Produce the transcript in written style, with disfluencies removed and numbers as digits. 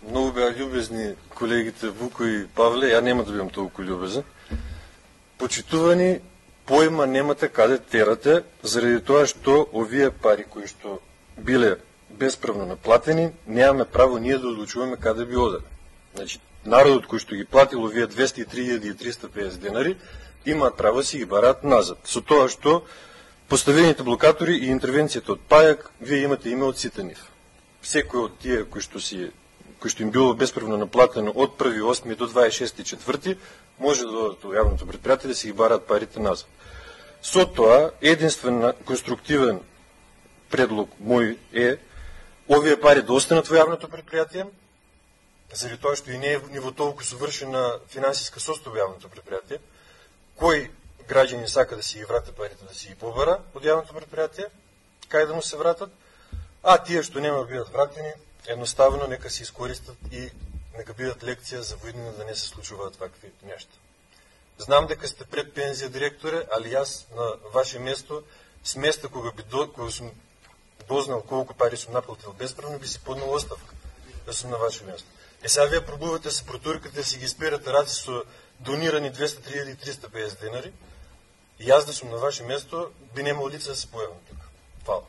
Много бяха любезни колегите Вуко и Павле, ја нема да бидам толку любезен. Почитувани, појма немате каде терате, заради тоа што овие пари кои што биле безправно наплатени, немаме право ние да одлучуваме каде би оделе. Значи, народот кој што ги платил овие 203.350 денари, имаат право да си ги бараат назад. Со тоа што поставените блокатори и интервенцијата од Пајак, вие имате име од сите нив. Секој од тие кои што им било безправно наплатено од 1.8. до 26.4. може да додат во јавното предпријатие да си ги бараат парите назад. Со тоа, единствен конструктивен предлог мој е овие пари да останат во јавното предпријатие, заради тоа што и не е ниво толку совршена финансиска состојба јавното предпријатие, кој граѓани сака да си ги врата парите, да си ги побара од јавното предпријатие, кај да му се вратат, а тие што нема да бидат вратени, едноставно нека се искористат и нека бидат лекција за воиднина да не се случуваат вакви нешта. Знам дека сте пред пензија, директоре, али јас на ваше место, с места кога сум дознал колку пари сум наплатил безправно, би си поднал оставка да сум на ваше место. Сега вие пробувате да се протуркате да си ги спирате раци со донирани 203.350 денари, и јас да сум на ваше место, би немало лице да се појавам тука. Фала.